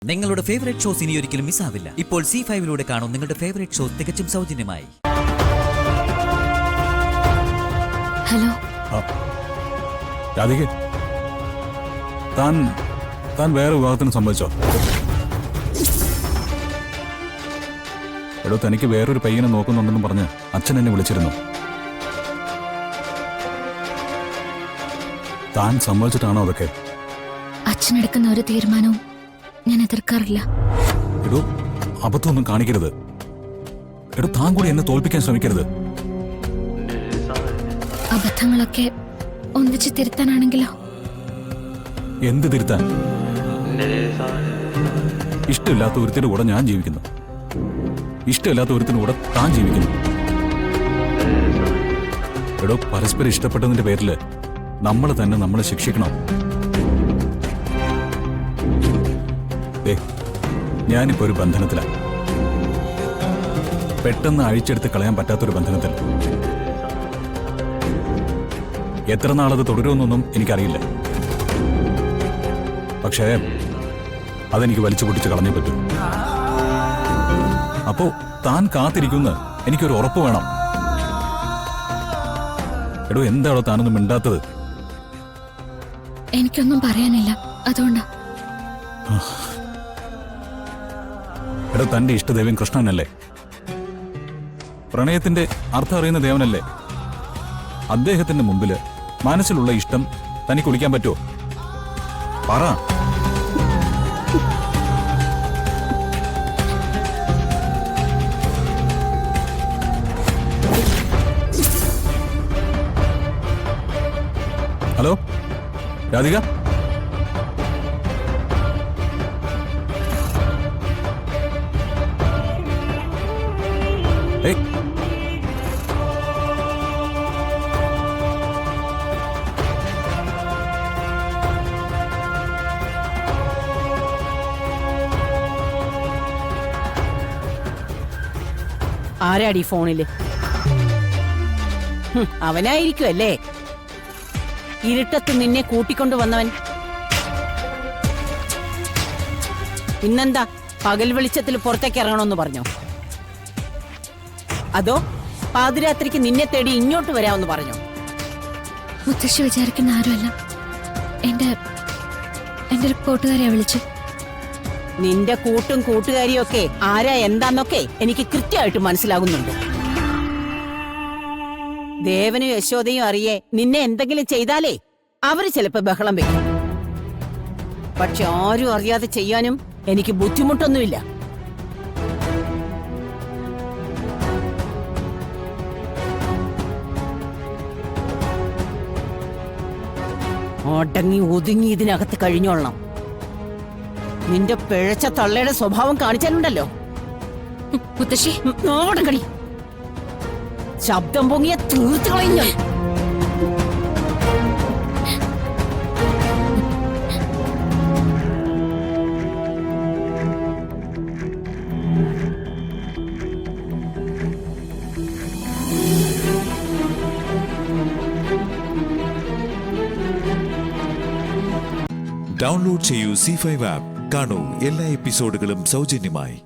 നിങ്ങളുടെ favourite shows ഇനി ഒരിക്കലും മിസ്സാവില്ല. ഇപ്പോൾ C5-ലൂടെ കാണും നിങ്ങളുടെ ഫേവറേറ്റ് ഷോസ് തികച്ചും സൗജന്യമായി. ഹലോ രാധിക, താൻ വേറെ വിവാഹത്തിന് സമ്മതിച്ചോ? എടോ, തനിക്ക് വേറൊരു പയ്യനെ നോക്കുന്നുണ്ടെന്ന് പറഞ്ഞ് അച്ഛൻ എന്നെ വിളിച്ചിരുന്നു. താൻ സമ്മതിച്ചിട്ടാണോ അതൊക്കെ? അച്ഛനെടുക്കുന്ന ഒരു തീരുമാനവും ഞാൻ എതിർക്കാറില്ല. എടോ, അബദ്ധമൊന്നും കാണിക്കരുത്. എടോ, താൻ കൂടി എന്നെ തോൽപ്പിക്കാൻ ശ്രമിക്കരുത്. അബദ്ധങ്ങളൊക്കെ ഒന്നിച്ച് തിരുത്താനാണെങ്കിലോ? എന്ത് തിരുത്താൻ? ഇഷ്ടമില്ലാത്ത ഒരുത്തിന്റെ കൂടെ ഞാൻ ജീവിക്കുന്നു, ഇഷ്ടമില്ലാത്ത ഒരുത്തിന്റെ കൂടെ താൻ ജീവിക്കുന്നു. എടോ, പരസ്പരം ഇഷ്ടപ്പെട്ടതിന്റെ പേരില് നമ്മളെ തന്നെ നമ്മളെ ശിക്ഷിക്കണം. ഞാനിപ്പോ ഒരു ബന്ധനത്തിലാണ്, പെട്ടെന്ന് അഴിച്ചെടുത്ത് കളയാൻ പറ്റാത്തൊരു ബന്ധനത്തിൽ. എത്ര നാളത് തുടരുമെന്നൊന്നും എനിക്കറിയില്ല. പക്ഷേ അതെനിക്ക് വലിച്ചു പൊട്ടിച്ച് കളഞ്ഞേ പറ്റൂ. അപ്പോ താൻ കാത്തിരിക്കുന്ന എനിക്കൊരു ഉറപ്പ് വേണം. എടോ, എന്താണോ താനൊന്നും മിണ്ടാത്തത്? എനിക്കൊന്നും പറയാനില്ല, അതുകൊണ്ടാ. എടോ, തന്റെ ഇഷ്ടദേവൻ കൃഷ്ണനല്ലേ? പ്രണയത്തിന്റെ അർത്ഥം അറിയുന്ന ദേവനല്ലേ? അദ്ദേഹത്തിന്റെ മുമ്പില് മനസ്സിലുള്ള ഇഷ്ടം തനിക്ക് ഒളിക്കാൻ പറ്റുമോ? പറ. ഹലോ രാധിക, ആരാടി ഫോണില്? അവനായിരിക്കുമല്ലേ ഇരുട്ടത്ത് നിന്നെ കൂട്ടിക്കൊണ്ടു വന്നവൻ. ഇന്നെന്താ പകൽ വെളിച്ചത്തിൽ പുറത്തേക്ക് ഇറങ്ങണമെന്ന് പറഞ്ഞോ? അതോ പാതിരാത്രിക്ക് നിന്നെ തേടി ഇങ്ങോട്ട് വരാമെന്ന് പറഞ്ഞോ? മുത്തശ്ശി വിചാരിക്കുന്ന ആരുമല്ല, എന്റെ ഒരു കൂട്ടുകാരിയെ വിളിച്ചു. നിന്റെ കൂട്ടും കൂട്ടുകാരിയും ഒക്കെ ആരാ എന്താന്നൊക്കെ എനിക്ക് കൃത്യമായിട്ട് മനസ്സിലാകുന്നുണ്ട്. ദേവനും യശോദയും അറിയേ നിന്നെ എന്തെങ്കിലും ചെയ്താലേ അവര് ചിലപ്പോ ബഹളം വെക്കും. പക്ഷെ ആരും അറിയാതെ ചെയ്യാനും എനിക്ക് ബുദ്ധിമുട്ടൊന്നുമില്ല. അടങ്ങി ഒതുങ്ങി ഇതിനകത്ത് കഴിഞ്ഞോളണം. നിന്റെ പിഴച്ച തള്ളയുടെ സ്വഭാവം കാണിച്ചാലുണ്ടല്ലോ മുത്തശ്ശി, നോടങ്ങടി. ശബ്ദം പൊങ്ങിയ തീർത്തു കളഞ്ഞു. ഡൗൺലോഡ് ചെയ്യൂ C5 ആപ്പ്. കാണൂ എല്ലാ എപ്പിസോഡുകളും സൗജന്യമായി.